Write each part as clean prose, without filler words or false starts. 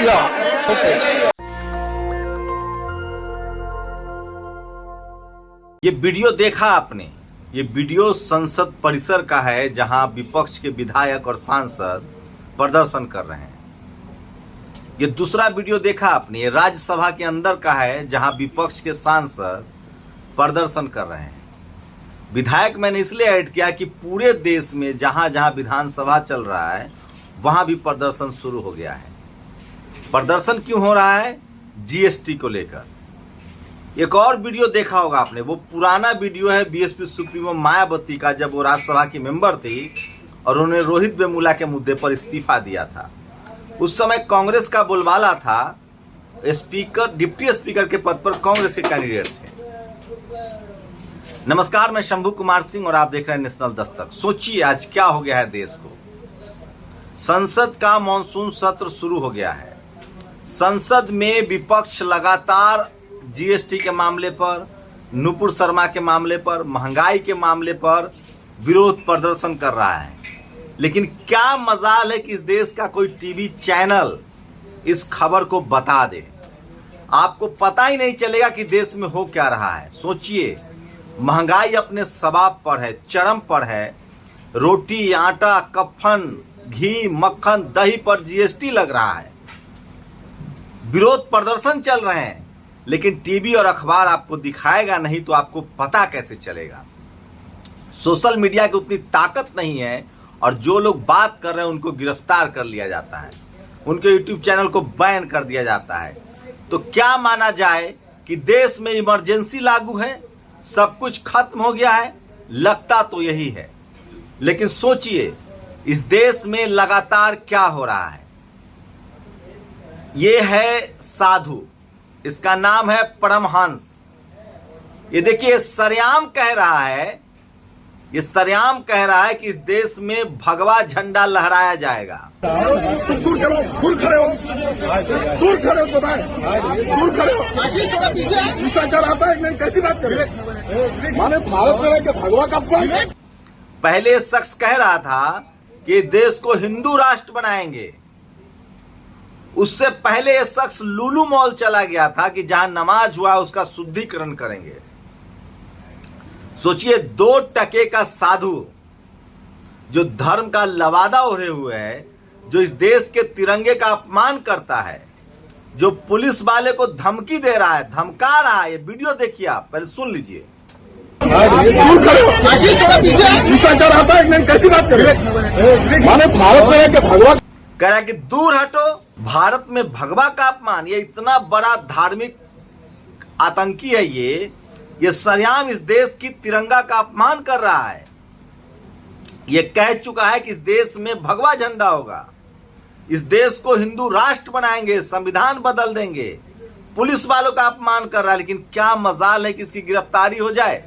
शुक्रिया। ये वीडियो देखा आपने, ये वीडियो संसद परिसर का है जहां विपक्ष के विधायक और सांसद प्रदर्शन कर रहे हैं। ये दूसरा वीडियो देखा आपने, ये राज्यसभा के अंदर का है जहां विपक्ष के सांसद प्रदर्शन कर रहे हैं। विधायक मैंने इसलिए ऐड किया कि पूरे देश में जहां जहां विधानसभा चल रहा है वहां भी प्रदर्शन शुरू हो गया है। प्रदर्शन क्यों हो रहा है? जीएसटी को लेकर। एक और वीडियो देखा होगा आपने, वो पुराना वीडियो है बीएसपी सुप्रीमो मायावती का, जब वो राज्यसभा की मेंबर थी और उन्होंने रोहित वेमुला के मुद्दे पर इस्तीफा दिया था। उस समय कांग्रेस का बोलबाला था, स्पीकर, डिप्टी स्पीकर के पद पर कांग्रेस के कैंडिडेट थे। नमस्कार, मैं शंभू कुमार सिंह और आप देख रहे हैं नेशनल दस्तक। सोचिए आज क्या हो गया है देश को। संसद का मॉनसून सत्र शुरू हो गया है। संसद में विपक्ष लगातार जीएसटी के मामले पर, नुपुर शर्मा के मामले पर, महंगाई के मामले पर विरोध प्रदर्शन कर रहा है। लेकिन क्या मजाल है कि इस देश का कोई टीवी चैनल इस खबर को बता दे। आपको पता ही नहीं चलेगा कि देश में हो क्या रहा है। सोचिए, महंगाई अपने शबाब पर है, चरम पर है। रोटी, आटा, कफन, घी, मक्खन, दही पर जीएसटी लग रहा है। विरोध प्रदर्शन चल रहे हैं, लेकिन टीवी और अखबार आपको दिखाएगा नहीं तो आपको पता कैसे चलेगा। सोशल मीडिया की उतनी ताकत नहीं है और जो लोग बात कर रहे हैं उनको गिरफ्तार कर लिया जाता है, उनके यूट्यूब चैनल को बैन कर दिया जाता है। तो क्या माना जाए कि देश में इमरजेंसी लागू है, सब कुछ खत्म हो गया है? लगता तो यही है। लेकिन सोचिए इस देश में लगातार क्या हो रहा है। ये है साधु, इसका नाम है परमहंस। ये देखिए सरेआम कह रहा है, ये सरेआम कह रहा है कि इस देश में भगवा झंडा लहराया जाएगा। दूर खड़े हो, दूर खड़े हो, दूर खड़े हो, दूर खड़े हो। शिष्टाचार आता है नहीं, कैसी बात कर रहे हैं? माने भारत में रह के भगवा कब को? पहले शख्स कह रहा था कि देश को हिंदू राष्ट्र बनाएंगे। उससे पहले ये शख्स लुलु मॉल चला गया था कि जहां नमाज हुआ उसका शुद्धिकरण करेंगे। सोचिए 2 टके का साधु जो धर्म का लवादा ओढ़े हुए है, जो इस देश के तिरंगे का अपमान करता है, जो पुलिस वाले को धमकी दे रहा है, धमका रहा है। ये वीडियो देखिए, आप पहले सुन लीजिए। दूर खड़े हो, शिष्टाचार आता है नहीं, कैसी बात कर रहे हैं? माने भारत में रह के भगवा कह रहा है कि दूर हटो, भारत में भगवा का अपमान। ये इतना बड़ा धार्मिक आतंकी है, ये सरेआम इस देश की तिरंगा का अपमान कर रहा है। ये कह चुका है कि इस देश में भगवा झंडा होगा, इस देश को हिंदू राष्ट्र बनाएंगे, संविधान बदल देंगे। पुलिस वालों का अपमान कर रहा है। लेकिन क्या मजाल है कि इसकी गिरफ्तारी हो जाए।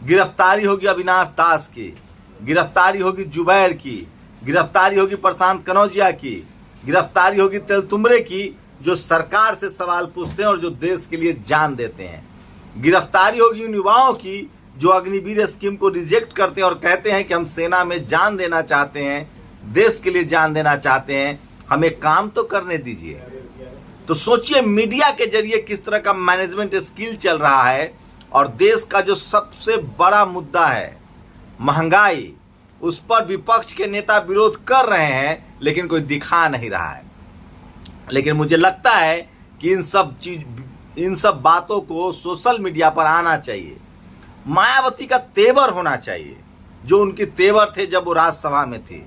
गिरफ्तारी होगी अविनाश दास की, गिरफ्तारी होगी जुबैर की, गिरफ्तारी होगी प्रशांत कनौजिया की, गिरफ्तारी होगी तेलतुंबरे की, जो सरकार से सवाल पूछते हैं और जो देश के लिए जान देते हैं। गिरफ्तारी होगी उन युवाओं की जो अग्निवीर स्कीम को रिजेक्ट करते हैं और कहते हैं कि हम सेना में जान देना चाहते हैं, देश के लिए जान देना चाहते हैं, हमें काम तो करने दीजिए। तो सोचिए मीडिया के जरिए किस तरह का मैनेजमेंट स्किल चल रहा है। और देश का जो सबसे बड़ा मुद्दा है महंगाई, उस पर विपक्ष के नेता विरोध कर रहे हैं लेकिन कोई दिखा नहीं रहा है। लेकिन मुझे लगता है कि इन सब बातों को सोशल मीडिया पर आना चाहिए। मायावती का तेवर होना चाहिए जो उनके तेवर थे जब वो राज्यसभा में थी।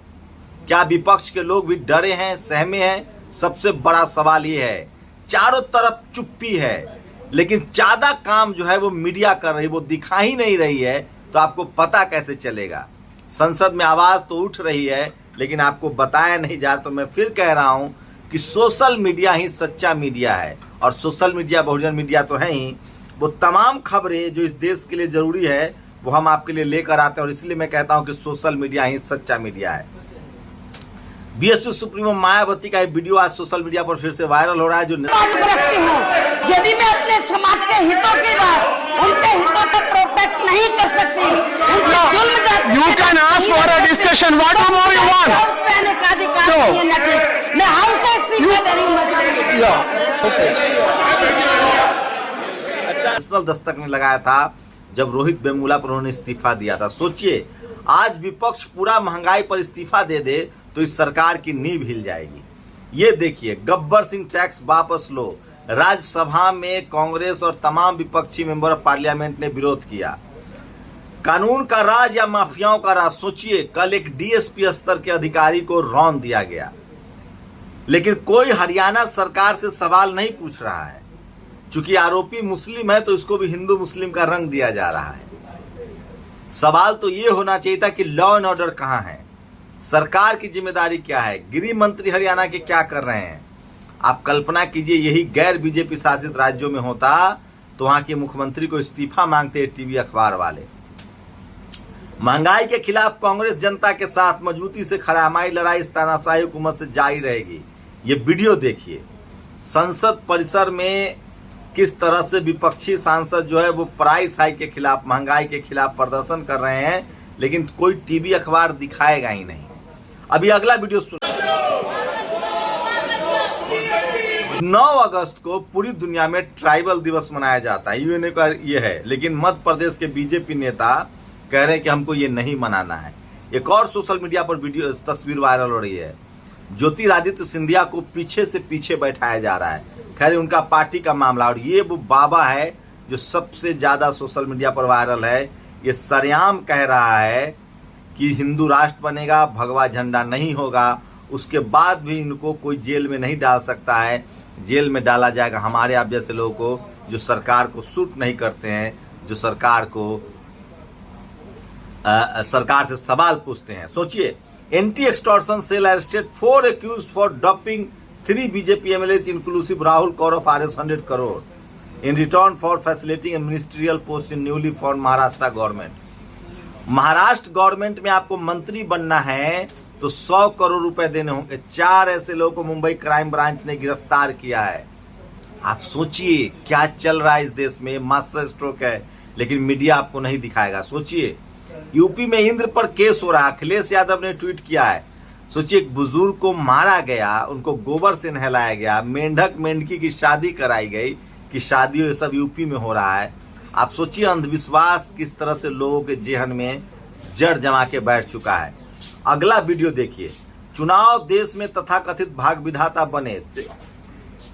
क्या विपक्ष के लोग भी डरे हैं, सहमे हैं? सबसे बड़ा सवाल ये है। चारों तरफ चुप्पी है, लेकिन ज्यादा काम जो है वो मीडिया कर रही है, वो दिखा ही नहीं रही है। तो आपको पता कैसे चलेगा? संसद में आवाज तो उठ रही है लेकिन आपको बताया नहीं जा रहा। तो मैं फिर कह रहा हूं कि सोशल मीडिया ही सच्चा मीडिया है। और सोशल मीडिया बहुजन मीडिया तो है ही, वो तमाम खबरें जो इस देश के लिए जरूरी है वो हम आपके लिए लेकर आते हैं। और इसलिए मैं कहता हूं कि सोशल मीडिया ही सच्चा मीडिया है। बीएसपी सुप्रीमो मायावती का एक वीडियो आज सोशल मीडिया पर फिर से वायरल हो रहा है। जो यदि मैं अपने समाज के हितों की बात, उनके हितों को प्रोटेक्ट नहीं कर सकती, You can ask for a discussion. What more you want? मैं हाउस टेस्ट नेशनल दस्तक ने लगाया था जब रोहित वेमुला पर उन्होंने इस्तीफा दिया था। सोचिए आज विपक्ष पूरा महंगाई पर इस्तीफा दे दे तो इस सरकार की नींव हिल जाएगी। ये देखिए, गब्बर सिंह टैक्स वापस लो। राज्यसभा में कांग्रेस और तमाम विपक्षी मेंबर ऑफ पार्लियामेंट ने विरोध किया। कानून का राज या माफियाओं का राज। सोचिए कल एक डीएसपी स्तर के अधिकारी को रौंद दिया गया, लेकिन कोई हरियाणा सरकार से सवाल नहीं पूछ रहा है। चूंकि आरोपी मुस्लिम है तो इसको भी हिंदू मुस्लिम का रंग दिया जा रहा है। सवाल तो ये होना चाहिए था कि लॉ एंड ऑर्डर कहां है, सरकार की जिम्मेदारी क्या है, गृह मंत्री हरियाणा के क्या कर रहे हैं। आप कल्पना कीजिए यही गैर बीजेपी शासित राज्यों में होता तो वहां के मुख्यमंत्री को इस्तीफा मांगते टीवी अखबार वाले। महंगाई के खिलाफ कांग्रेस जनता के साथ मजबूती से खड़ा। हमारी लड़ाई इस तानाशाही हुकूमत से जारी रहेगी। ये वीडियो देखिए, संसद परिसर में किस तरह से विपक्षी सांसद जो है वो प्राइस हाइक के खिलाफ, महंगाई के खिलाफ प्रदर्शन कर रहे हैं, लेकिन कोई टीवी अखबार दिखाएगा ही नहीं। अभी अगला वीडियो सुनो। 9 अगस्त को पूरी दुनिया में ट्राइबल दिवस मनाया जाता है, यूएनओ का ये है, लेकिन मध्य प्रदेश के बीजेपी नेता कह रहे हैं कि हमको ये नहीं मनाना है। एक और सोशल मीडिया पर वीडियो तस्वीर वायरल हो रही है। ज्योतिरादित्य सिंधिया को पीछे से पीछे बैठाया जा रहा है। खैर उनका पार्टी का मामला। और ये वो बाबा है जो सबसे ज्यादा सोशल मीडिया पर वायरल है। ये सरेआम कह रहा है कि हिंदू राष्ट्र बनेगा, भगवा झंडा नहीं होगा। उसके बाद भी इनको कोई जेल में नहीं डाल सकता है। जेल में डाला जाएगा हमारे आप जैसे लोगों को जो सरकार को सूट नहीं करते हैं, जो सरकार से सवाल पूछते हैं। सोचिए, anti extortion cell arrested 4 accused for dumping 3 BJP MLAs inclusive Rahul Kaur RS 100 crore in return for facilitating a ministerial post in newly form Maharashtra government. Maharashtra government में आपको मंत्री बनना है तो 100 करोड़ रुपए देने होंगे। 4 ऐसे लोगों को मुंबई क्राइम ब्रांच ने गिरफ्तार किया है। आप सोचिए क्या चल रहा है इस देश में। मास्टर स्ट्रोक है, लेकिन मीडिया आपको नहीं दिखाएगा। सोचिए यूपी में इंद्र पर केस हो रहा है। अखिलेश यादव ने ट्वीट किया है। सोचिए एक बुजुर्ग को मारा गया, उनको गोबर से नहलाया गया, मेंढक मेंढकी की शादी कराई गई कि शादी ये सब यूपी में हो रहा है। आप सोचिए अंधविश्वास किस तरह से लोगों के जेहन में जड़ जमा के बैठ चुका है। अगला वीडियो देखिए। चुनाव देश में तथाकथित भाग विधाता बने।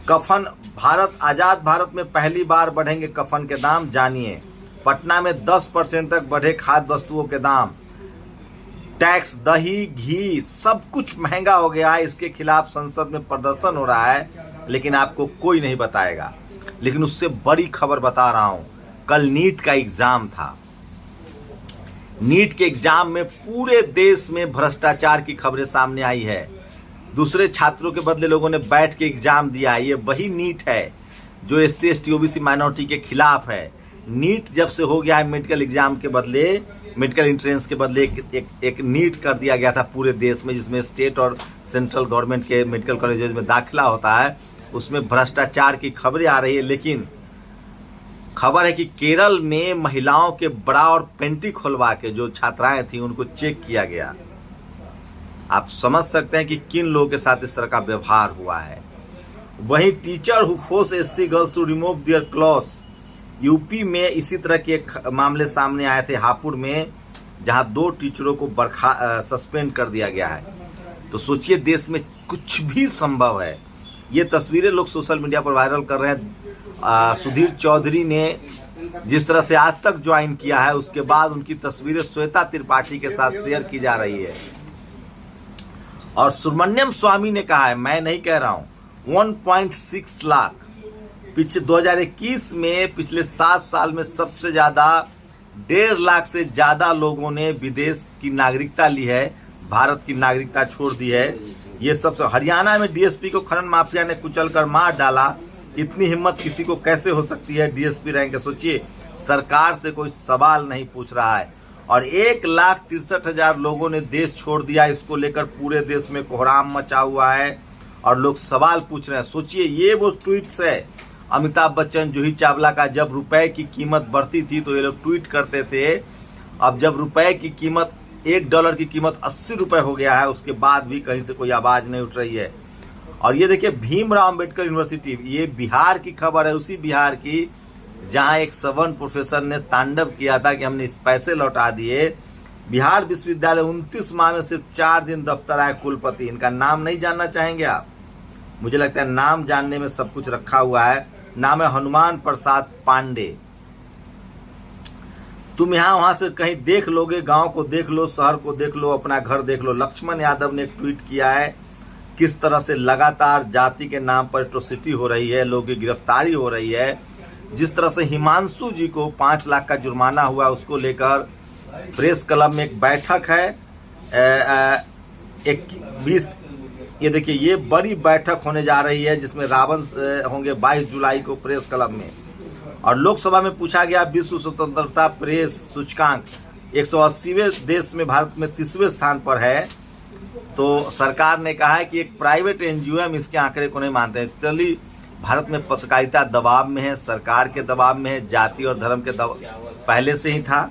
कफन भारत, आजाद भारत में पहली बार बढ़ेंगे कफन के दाम। जानिए, पटना में 10% तक बढ़े खाद्य वस्तुओं के दाम। टैक्स, दही, घी सब कुछ महंगा हो गया है। इसके खिलाफ संसद में प्रदर्शन हो रहा है, लेकिन आपको कोई नहीं बताएगा। लेकिन उससे बड़ी खबर बता रहा हूं, कल नीट का एग्जाम था। नीट के एग्जाम में पूरे देश में भ्रष्टाचार की खबरें सामने आई है। दूसरे छात्रों के बदले लोगों ने बैठ के एग्जाम दिया। ये वही नीट है जो SC ST OBC माइनॉरिटी के खिलाफ है। नीट जब से हो गया है मेडिकल एग्जाम के बदले, मेडिकल एंट्रेंस के बदले एक नीट कर दिया गया था पूरे देश में, जिसमें स्टेट और सेंट्रल गवर्नमेंट के मेडिकल कॉलेजेस में दाखिला होता है। उसमें भ्रष्टाचार की खबरें आ रही है। लेकिन खबर है कि केरल में महिलाओं के बड़ा और पेंटी खुलवा के जो छात्राएं थी उनको चेक किया गया। आप समझ सकते हैं कि किन लोगों के साथ इस तरह का व्यवहार हुआ है। वहीं teacher who force SC girls to remove their clothes, UP में इसी तरह के एक मामले सामने आए थे हापुड़ में, जहां 2 टीचरों को सस्पेंड कर दिया गया है। तो सोचिए देश में कुछ भी संभव है। ये तस्वीरें लोग सोशल मीडिया पर वायरल कर रहे हैं। सुधीर चौधरी ने जिस तरह से आज तक ज्वाइन किया है, उसके बाद उनकी तस्वीरें श्वेता त्रिपाठी के साथ शेयर की जा रही है। और सुब्रमण्यम स्वामी ने कहा है, मैं नहीं कह रहा हूं, 1.6 लाख पिछले 2021 में पिछले 7 साल में सबसे ज्यादा 1.5 लाख से ज्यादा लोगों ने विदेश की नागरिकता ली है, भारत की नागरिकता छोड़ दी है। ये सबसे हरियाणा में डीएसपी को खनन माफिया ने कुचलकर मार डाला। इतनी हिम्मत किसी को कैसे हो सकती है डीएसपी रैंक? सोचिए सरकार से कोई सवाल नहीं पूछ रहा है। और 1,63,000 लोगों ने देश छोड़ दिया। इसको लेकर पूरे देश में कोहराम मचा हुआ है और लोग सवाल पूछ रहे हैं। सोचिए ये वो ट्वीट्स है अमिताभ बच्चन, जूही चावला का, जब रुपए की कीमत बढ़ती थी तो ये लोग ट्वीट करते थे। अब जब रुपए की कीमत $1 की कीमत 80 रुपए हो गया है, उसके बाद भी कहीं से कोई आवाज नहीं उठ रही है। और ये देखिए भीमराव अंबेडकर यूनिवर्सिटी, ये बिहार की खबर है, उसी बिहार की जहां एक सवर्ण प्रोफेसर ने तांडव किया था कि हमने इस पैसे लौटा दिए। बिहार विश्वविद्यालय 29 माह में सिर्फ 4 दिन दफ्तर आए कुलपति। इनका नाम नहीं जानना चाहेंगे आप? मुझे लगता है नाम जानने में सब कुछ रखा हुआ है। नाम है हनुमान प्रसाद पांडे। तुम यहां वहां से कहीं देख लोगे, गांव को देख लो, शहर को देख लो, अपना घर देख लो। लक्ष्मण यादव ने एक ट्वीट किया है किस तरह से लगातार जाति के नाम पर एट्रोसिटी हो रही है, लोगों की गिरफ्तारी हो रही है। जिस तरह से हिमांशु जी को 5 लाख का जुर्माना हुआ, उसको लेकर प्रेस क्लब में एक बैठक है। ये देखिए ये बड़ी बैठक होने जा रही है जिसमें रावण होंगे 22 जुलाई को प्रेस क्लब में। और लोकसभा में पूछा गया विश्व स्वतंत्रता प्रेस सूचकांक 180वें देश में भारत में 30वें स्थान पर है। तो सरकार ने कहा है कि एक प्राइवेट एनजीओ है, हम इसके आंकड़े को नहीं मानते हैं। चलिए भारत में पत्रकारिता दबाव में है, सरकार के दबाव में है, जाति और धर्म के दबाव पहले से ही था।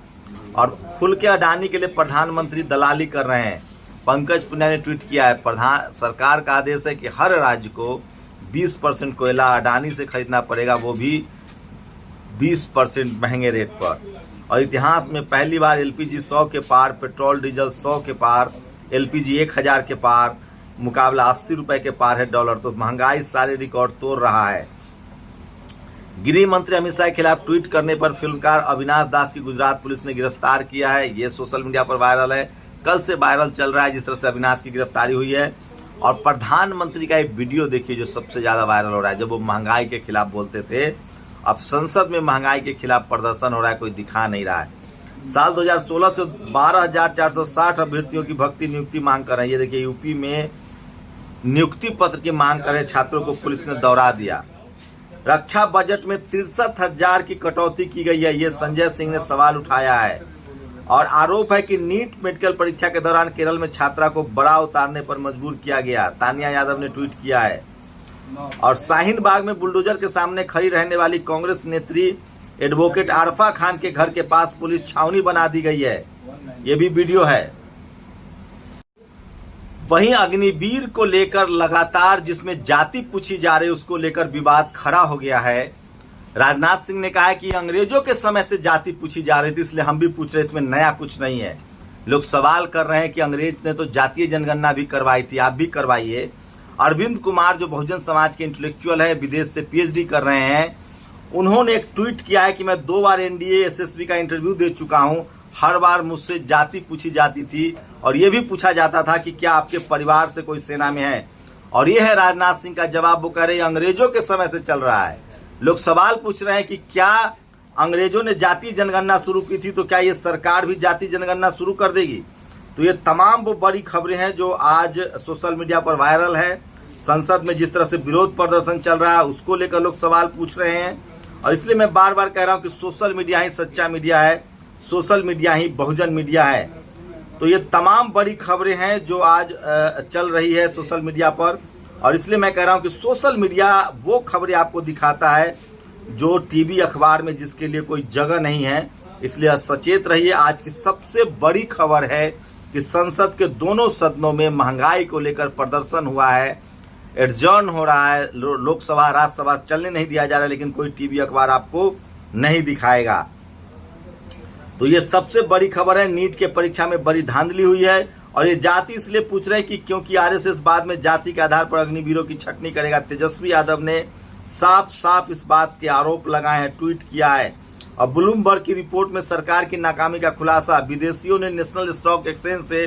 और खुल के अडानी के लिए प्रधानमंत्री दलाली कर रहे हैं। पंकज पुनिया ने ट्वीट किया है, सरकार का आदेश है कि हर राज्य को 20% कोयला अडानी से खरीदना पड़ेगा, वो भी 20% महंगे रेट पर। और इतिहास में पहली बार एलपीजी 100 के पार, पेट्रोल डीजल 100 के पार, एलपीजी 1000 के पार, मुकाबला 80 रुपए के पार है डॉलर। तो महंगाई सारे रिकॉर्ड तोड़ रहा है। गृह मंत्री अमित शाह के खिलाफ ट्वीट करने पर फिल्मकार अविनाश दास की गुजरात पुलिस ने गिरफ्तार किया है। ये सोशल मीडिया पर वायरल है, कल से वायरल चल रहा है जिस तरह से अविनाश की गिरफ्तारी हुई है। और प्रधानमंत्री का एक वीडियो देखिए जो सबसे ज्यादा वायरल हो रहा है, जब वो महंगाई के खिलाफ बोलते थे। अब संसद में महंगाई के खिलाफ प्रदर्शन हो रहा है, कोई दिखा नहीं रहा है। साल 2016 से 12,460 अभ्यर्थियों की भर्ती नियुक्ति मांग कर रहे हैं। ये देखिए यूपी में नियुक्ति पत्र की मांग कर रहे छात्रों को पुलिस ने दौड़ा दिया। रक्षा बजट में 63,000 की कटौती की गई है, ये संजय सिंह ने सवाल उठाया है। और आरोप है कि नीट मेडिकल परीक्षा के दौरान केरल में छात्रा को बड़ा उतारने पर मजबूर किया गया, तानिया यादव ने ट्वीट किया है। और शाहीन बाग में बुलडोजर के सामने खड़ी रहने वाली कांग्रेस नेत्री एडवोकेट आरफा खान के घर के पास पुलिस छावनी बना दी गई है, ये भी वीडियो है। वहीं अग्निवीर को लेकर लगातार जिसमें जाति पूछी जा रही है उसको लेकर विवाद खड़ा हो गया है। राजनाथ सिंह ने कहा है कि अंग्रेजों के समय से जाति पूछी जा रही थी, इसलिए हम भी पूछ रहे हैं, इसमें नया कुछ नहीं है। लोग सवाल कर रहे हैं कि अंग्रेज ने तो जातीय जनगणना भी करवाई थी, आप भी करवाइए। अरविंद कुमार जो बहुजन समाज के इंटेलेक्चुअल है, विदेश से पीएचडी कर रहे हैं, उन्होंने एक ट्वीट किया है कि मैं 2 बार एनडीए एसएसबी का इंटरव्यू दे चुका हूं, हर बार मुझसे जाति पूछी जाती थी और ये भी पूछा जाता था कि क्या आपके परिवार से कोई सेना में है। और ये है राजनाथ सिंह का जवाब, वो कह रहे हैं अंग्रेजों के समय से चल रहा है। लोग सवाल पूछ रहे हैं कि क्या अंग्रेजों ने जातीय जनगणना शुरू की थी तो क्या ये सरकार भी जातीय जनगणना शुरू कर देगी। तो ये तमाम वो बड़ी खबरें हैं जो आज सोशल मीडिया पर वायरल है। संसद में जिस तरह से विरोध प्रदर्शन चल रहा है उसको लेकर लोग सवाल पूछ रहे हैं। और इसलिए मैं बार बार कह रहा हूं कि सोशल मीडिया ही सच्चा मीडिया है, सोशल मीडिया ही बहुजन मीडिया है। तो ये तमाम बड़ी खबरें हैं जो आज चल रही है सोशल मीडिया पर। और इसलिए मैं कह रहा हूं कि सोशल मीडिया वो खबरें आपको दिखाता है जो टीवी अखबार में जिसके लिए कोई जगह नहीं है, इसलिए सचेत रहिए। आज की सबसे बड़ी खबर है कि संसद के दोनों सदनों में महंगाई को लेकर प्रदर्शन हुआ है, एडजर्न हो रहा है, लोकसभा राज्यसभा चलने नहीं दिया जा रहा है, लेकिन कोई टीवी अखबार आपको नहीं दिखाएगा। तो ये सबसे बड़ी खबर है। नीट के परीक्षा में बड़ी धांधली हुई है और ये जाति इसलिए पूछ रहे हैं कि क्योंकि आरएसएस बाद में जाति के आधार पर अग्निवीरों की छटनी करेगा। तेजस्वी यादव ने साफ साफ इस बात के आरोप लगाए हैं, ट्वीट किया है। और ब्लूमबर्ग की रिपोर्ट में सरकार की नाकामी का खुलासा, विदेशियों ने नेशनल स्टॉक एक्सचेंज से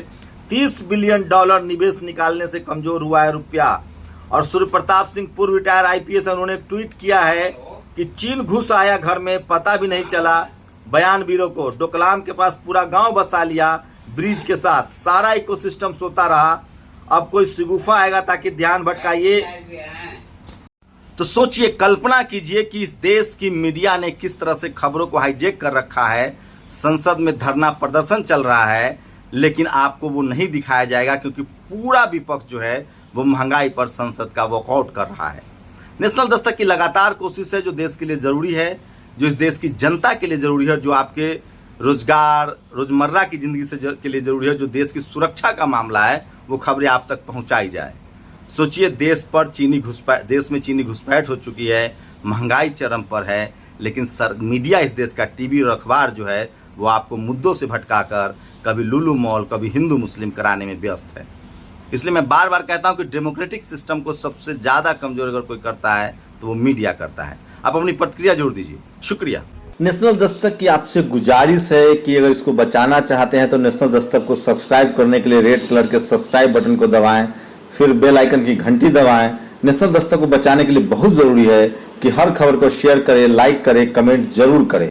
$30 बिलियन निवेश निकालने से कमजोर हुआ है रुपया। और सूर्य प्रताप सिंह पूर्व रिटायर आईपीएस, उन्होंने ट्वीट किया है कि चीन घुस आया घर में, पता भी नहीं चला बयानवीरों को। डोकलाम के पास पूरा गांव बसा लिया ब्रिज के साथ, सारा इकोसिस्टम सोता रहा। अब कोई शिगुफा आएगा ताकि ध्यान भटकाइए। तो सोचिए, कल्पना कीजिए कि इस देश की मीडिया ने किस तरह से खबरों को हाईजेक कर रखा है। संसद में धरना प्रदर्शन चल रहा है लेकिन आपको वो नहीं दिखाया जाएगा क्योंकि पूरा विपक्ष जो है वो महंगाई पर संसद का वॉकआउट कर रहा है। नेशनल दस्तक की लगातार कोशिश है जो देश के लिए जरूरी है, जो इस देश की जनता के लिए जरूरी है, जो आपके रोजगार रोजमर्रा की जिंदगी से के लिए जरूरी है, जो देश की सुरक्षा का मामला है, वो खबरें आप तक पहुंचाई जाए। सोचिए देश में चीनी घुसपैठ हो चुकी है, महंगाई चरम पर है, लेकिन मीडिया इस देश का टीवी और अखबार जो है वो आपको मुद्दों से भटकाकर कभी लुलु मॉल कभी हिंदू मुस्लिम कराने में व्यस्त है। इसलिए मैं बार बार कहता हूं कि डेमोक्रेटिक सिस्टम को सबसे ज्यादा कमजोर अगर कोई करता है तो वो मीडिया करता है। आप अपनी प्रतिक्रिया जोड़ दीजिए। शुक्रिया। नेशनल दस्तक की आपसे गुजारिश है कि अगर इसको बचाना चाहते हैं तो नेशनल दस्तक को सब्सक्राइब करने के लिए रेड कलर के सब्सक्राइब बटन को दबाएं, फिर बेल आइकन की घंटी दबाएं। नेशनल दस्तक को बचाने के लिए बहुत जरूरी है कि हर खबर को शेयर करें, लाइक करें, कमेंट जरूर करें।